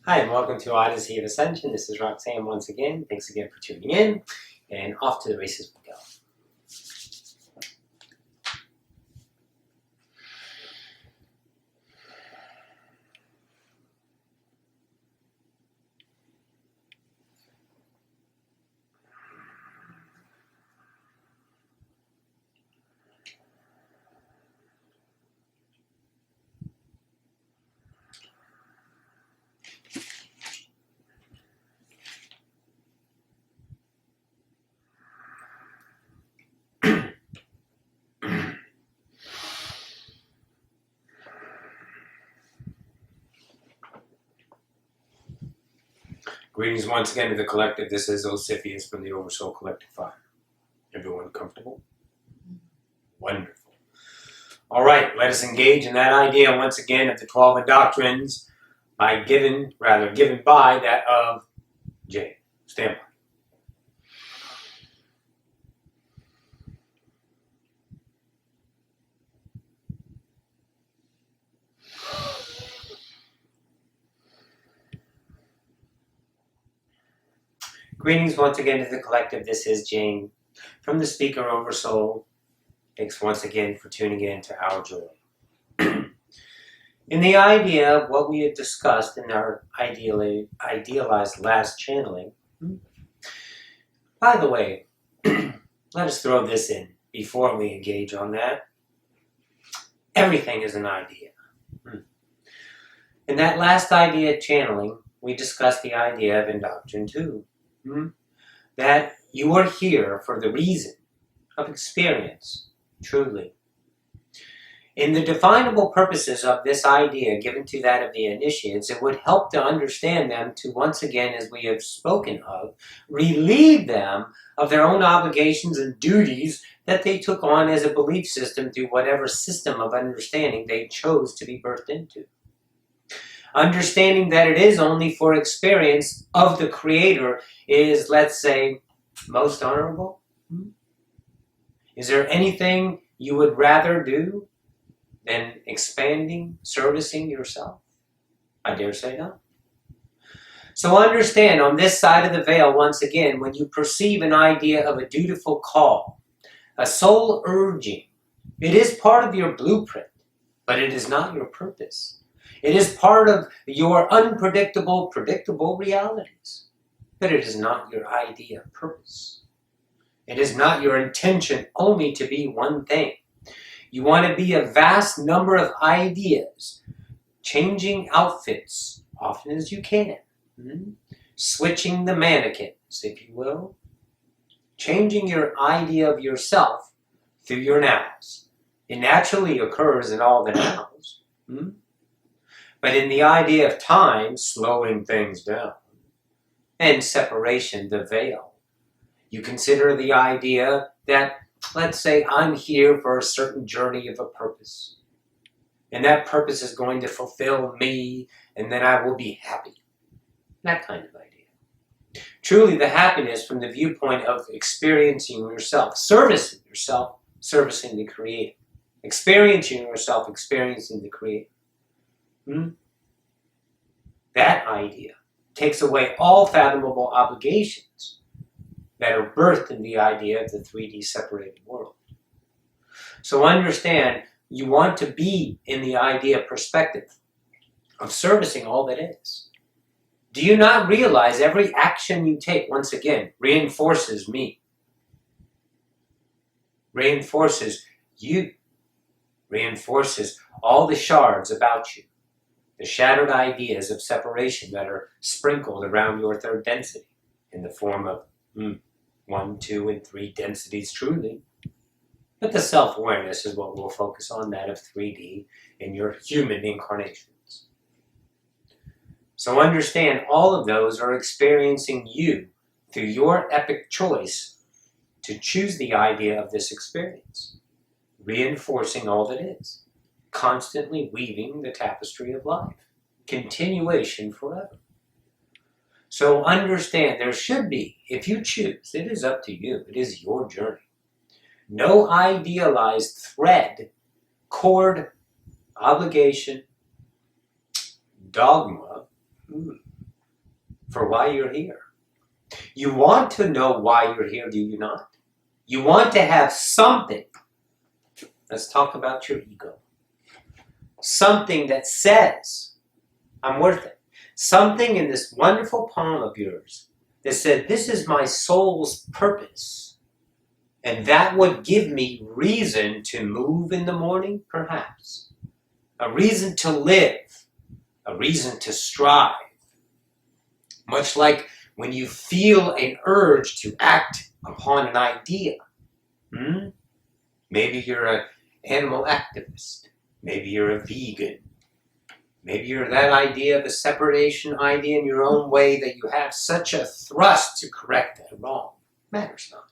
Hi, and welcome to Odyssey of Ascension. This is Roxanne once again. Thanks again for tuning in, and off to the races we go. Greetings once again to the collective. This is Ocyphius from the Oversoul Collective 5. Everyone comfortable? Wonderful. All right, let us engage in that idea once again of the 12 Indoctrines given by that of J. Stand by. Greetings once again to the collective. This is Jane from the Speaker Oversoul. Thanks once again for tuning in to our joy. In the idea of what we had discussed in our idealized last channeling, by the way, let us throw this in before we engage on that. Everything is an idea. In that last idea channeling, we discussed the idea of Indoctrine too. That you are here for the reason of experience, truly. In the definable purposes of this idea given to that of the initiates, it would help to understand them to once again, as we have spoken of, relieve them of their own obligations and duties that they took on as a belief system through whatever system of understanding they chose to be birthed into. Understanding that it is only for experience of the Creator is, let's say, most honorable. Is there anything you would rather do than expanding, servicing yourself? I dare say no. So understand, on this side of the veil, once again, when you perceive an idea of a dutiful call, a soul urging, it is part of your blueprint, but it is not your purpose. It is part of your unpredictable, predictable realities, but it is not your idea of purpose. It is not your intention only to be one thing. You want to be a vast number of ideas, changing outfits often as you can, switching the mannequins, if you will, changing your idea of yourself through your nows. It naturally occurs in all the nows. But in the idea of time, slowing things down, and separation, the veil, you consider the idea that, let's say, I'm here for a certain journey of a purpose. And that purpose is going to fulfill me, and then I will be happy. That kind of idea. Truly, the happiness from the viewpoint of experiencing yourself, servicing the Creator. Experiencing yourself, experiencing the Creator. That idea takes away all fathomable obligations that are birthed in the idea of the 3D separated world. So understand, you want to be in the idea perspective of servicing all that is. Do you not realize every action you take, once again, reinforces me? Reinforces you. Reinforces all the shards about you. The shattered ideas of separation that are sprinkled around your third density in the form of 1, 2, and 3 densities truly. But the self-awareness is what we'll focus on, that of 3D in your human incarnations. So understand, all of those are experiencing you through your epic choice to choose the idea of this experience, reinforcing all that is, constantly weaving the tapestry of life, continuation forever. So understand, there should be, if you choose, it is up to you, it is your journey. No idealized thread, cord, obligation, dogma for why you're here. You want to know why you're here, do you not? You want to have something. Let's talk about your ego. Something that says, I'm worth it. Something in this wonderful poem of yours that said, this is my soul's purpose. And that would give me reason to move in the morning, perhaps. A reason to live. A reason to strive. Much like when you feel an urge to act upon an idea. Maybe you're an animal activist. Maybe you're a vegan. Maybe you're that idea of a separation idea in your own way that you have such a thrust to correct that wrong. Matters not.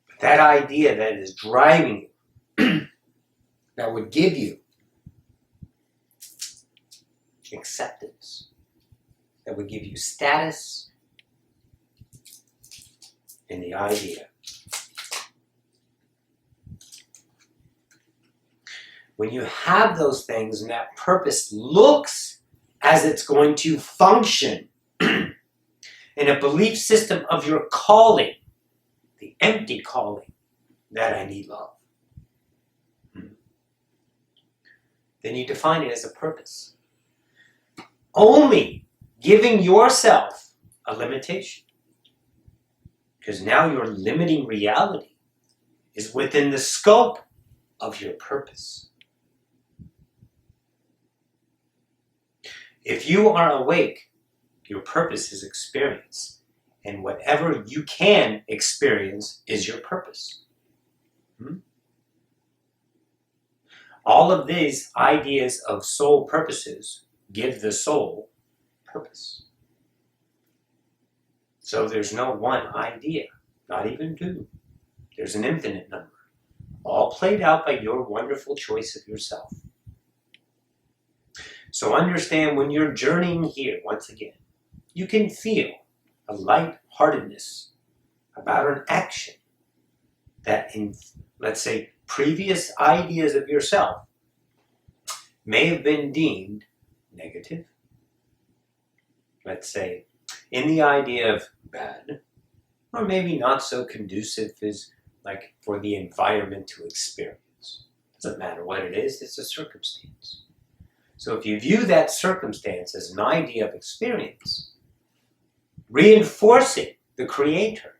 But that idea that is driving you, that would give you acceptance, that would give you status in the idea. When you have those things and that purpose looks as it's going to function in a belief system of your calling, the empty calling that I need love, then you define it as a purpose. Only giving yourself a limitation. Because now your limiting reality is within the scope of your purpose. If you are awake, your purpose is experience. And whatever you can experience is your purpose. All of these ideas of soul purposes give the soul purpose. So there's no one idea, not even two. There's an infinite number, all played out by your wonderful choice of yourself. So understand when you're journeying here, once again, you can feel a lightheartedness about an action that in, let's say, previous ideas of yourself may have been deemed negative. Let's say, in the idea of bad, or maybe not so conducive as like for the environment to experience. Doesn't matter what it is, it's a circumstance. So if you view that circumstance as an idea of experience, reinforcing the creator,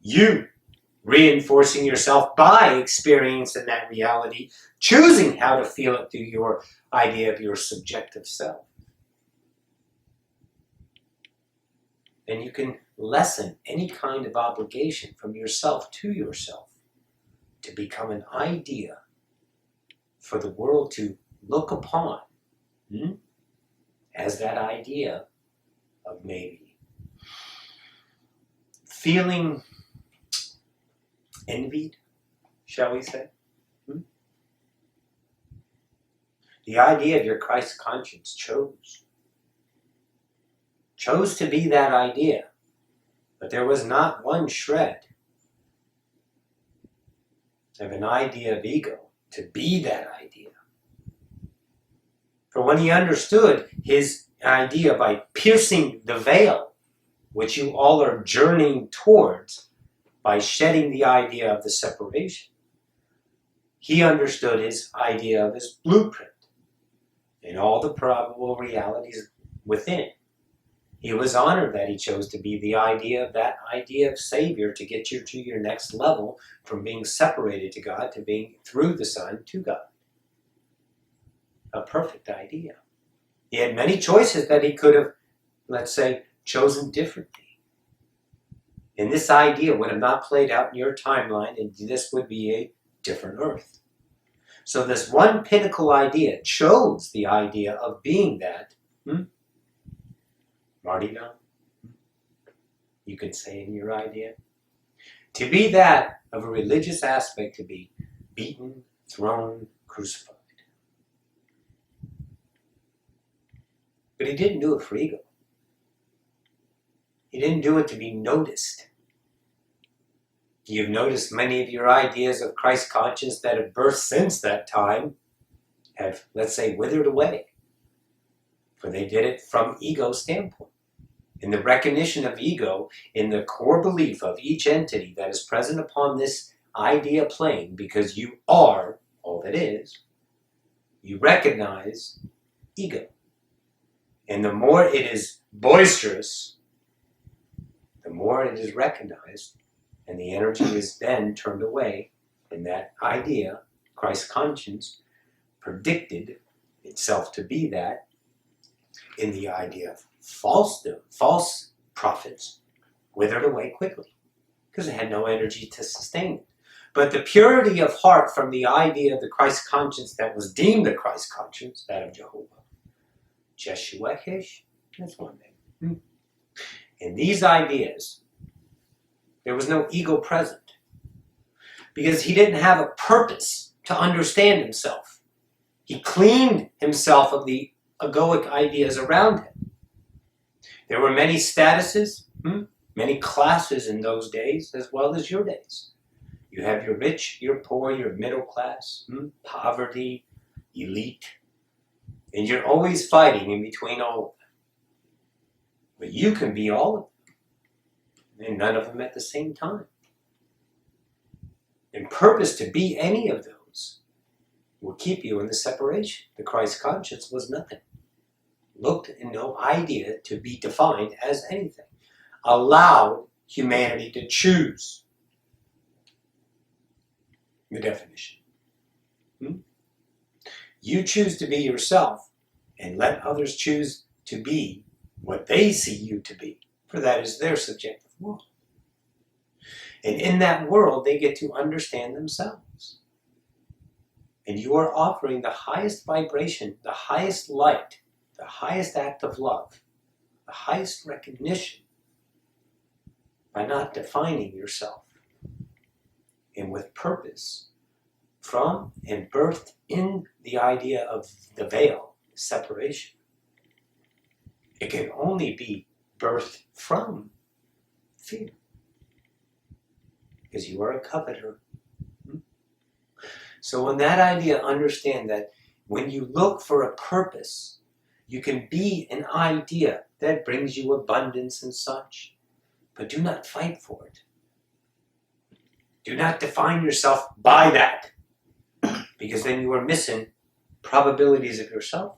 you reinforcing yourself by experiencing that reality, choosing how to feel it through your idea of your subjective self, then you can lessen any kind of obligation from yourself to yourself to become an idea for the world to look upon as that idea of maybe feeling envied, shall we say? The idea of your Christ conscience chose to be that idea, but there was not one shred of an idea of ego to be that idea. For when he understood his idea by piercing the veil, which you all are journeying towards by shedding the idea of the separation, he understood his idea of his blueprint and all the probable realities within. He was honored that he chose to be the idea of that idea of Savior to get you to your next level from being separated to God to being through the Son to God. A perfect idea. He had many choices that he could have, let's say, chosen differently. And this idea would have not played out in your timeline, and this would be a different earth. So this one pinnacle idea chose the idea of being that martyrdom, you could say in your idea, to be that of a religious aspect, to be beaten, thrown, crucified. But he didn't do it for ego. He didn't do it to be noticed. You've noticed many of your ideas of Christ conscience that have birthed since that time have, let's say, withered away. For they did it from ego standpoint. In the recognition of ego, in the core belief of each entity that is present upon this idea plane, because you are all that is, you recognize ego. And the more it is boisterous, the more it is recognized, and the energy is then turned away, and that idea, Christ conscience, predicted itself to be that in the idea of false prophets, withered away quickly because it had no energy to sustain it. But the purity of heart from the idea of the Christ conscience that was deemed the Christ conscience, that of Jehovah, Jeshua Hish, that's one name. In these ideas, there was no ego present because he didn't have a purpose to understand himself. He cleaned himself of the egoic ideas around him. There were many statuses, many classes in those days as well as your days. You have your rich, your poor, your middle class, poverty, elite, and you're always fighting in between all of them. But you can be all of them, and none of them at the same time. And purpose to be any of those will keep you in the separation. The Christ conscience was nothing. Looked in no idea to be defined as anything. Allowed humanity to choose the definition. You choose to be yourself and let others choose to be what they see you to be, for that is their subjective world. And in that world, they get to understand themselves. And you are offering the highest vibration, the highest light, the highest act of love, the highest recognition by not defining yourself. And with purpose, from and birthed in the idea of the veil, separation. It can only be birthed from fear. Because you are a coveter. So in that idea, understand that when you look for a purpose, you can be an idea that brings you abundance and such. But do not fight for it. Do not define yourself by that. Because then you are missing probabilities of yourself.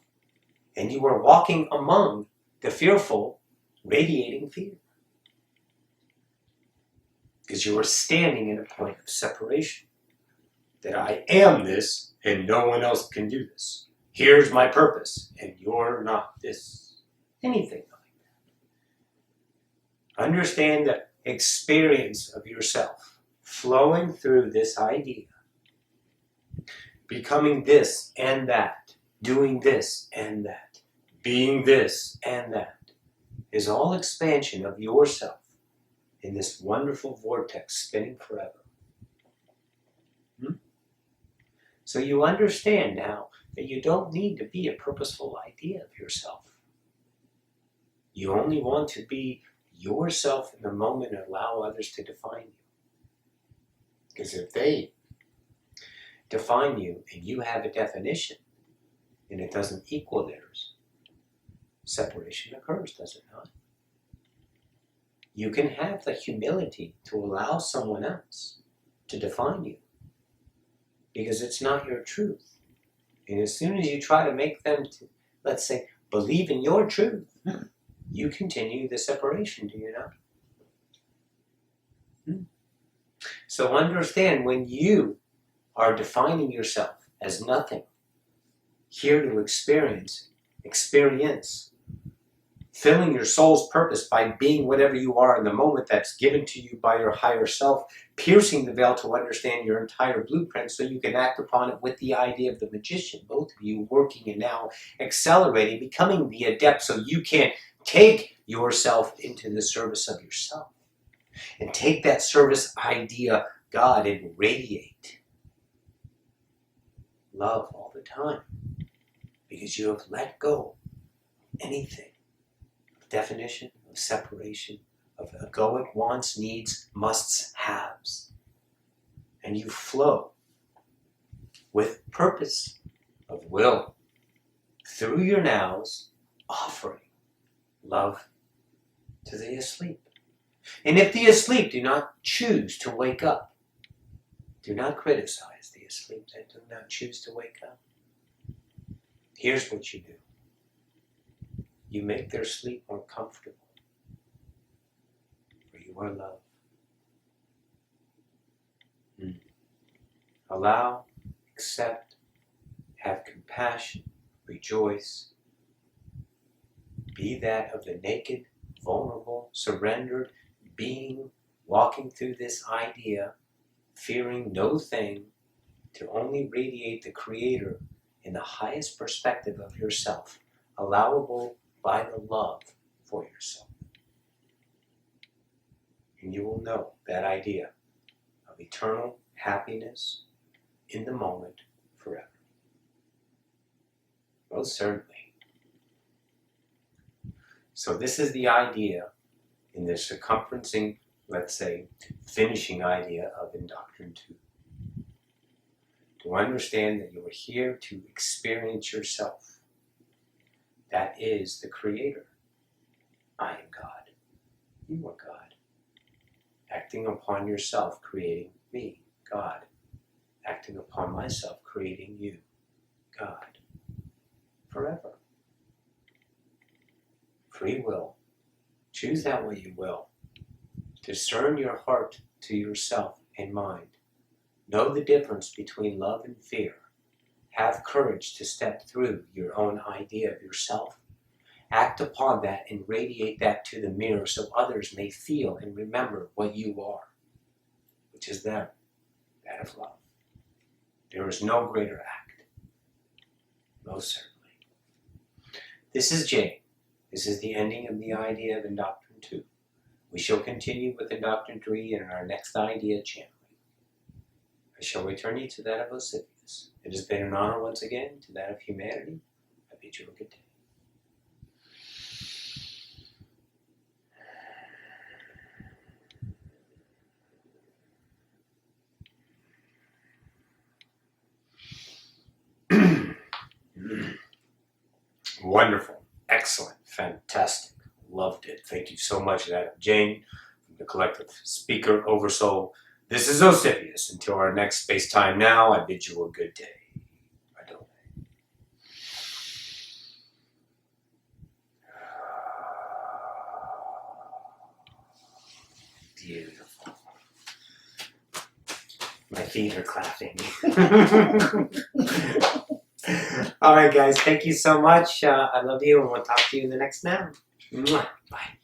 And you are walking among the fearful, radiating fear. Because you are standing in a point of separation. That I am this, and no one else can do this. Here's my purpose, and you're not this. Anything like that. Understand the experience of yourself flowing through this idea. Becoming this and that. Doing this and that. Being this and that. Is all expansion of yourself in this wonderful vortex spinning forever. So you understand now that you don't need to be a purposeful idea of yourself. You only want to be yourself in the moment and allow others to define you. Because if they define you and you have a definition and it doesn't equal theirs, separation occurs, does it not? You can have the humility to allow someone else to define you. Because it's not your truth. And as soon as you try to make them, let's say, believe in your truth, you continue the separation, do you not? So understand, when you are defining yourself as nothing, here to experience, filling your soul's purpose by being whatever you are in the moment that's given to you by your higher self, piercing the veil to understand your entire blueprint so you can act upon it with the idea of the magician, both of you working and now accelerating, becoming the adept so you can take yourself into the service of yourself and take that service idea, God, and radiate love all the time because you have let go of anything. Definition of separation, of egoic wants, needs, musts, haves. And you flow with purpose of will through your nows, offering love to the asleep. And if the asleep do not choose to wake up, do not criticize the asleep that do not choose to wake up. Here's what you do. You make their sleep more comfortable, for you are love. Allow, accept, have compassion, rejoice. Be that of the naked, vulnerable, surrendered being walking through this idea, fearing no thing, to only radiate the Creator in the highest perspective of yourself, allowable by the love for yourself. And you will know that idea of eternal happiness in the moment forever. Most certainly. So this is the idea in the circumferencing, let's say, finishing idea of Indoctrine 2. To understand that you are here to experience yourself. That is the Creator. I am God. You are God. Acting upon yourself, creating me, God. Acting upon myself, creating you, God. Forever. Free will. Choose that way you will. Discern your heart to yourself and mind. Know the difference between love and fear. Have courage to step through your own idea of yourself. Act upon that and radiate that to the mirror so others may feel and remember what you are, which is them, that of love. There is no greater act. Most certainly. This is Jane. This is the ending of the idea of Indoctrine 2. We shall continue with Indoctrine 3 in our next idea channeling. I shall return you to that of Ocyphius. It has been an honor once again to that of humanity. I bid you a good day. Wonderful, excellent, fantastic, loved it. Thank you so much, that of Jane, from the collective speaker Oversoul. This is Ocyphius. Until our next space-time now, I bid you a good day. Adonai. Beautiful. My feet are clapping. All right, guys. Thank you so much. I love you, and we'll talk to you in the next now. Mwah. Bye.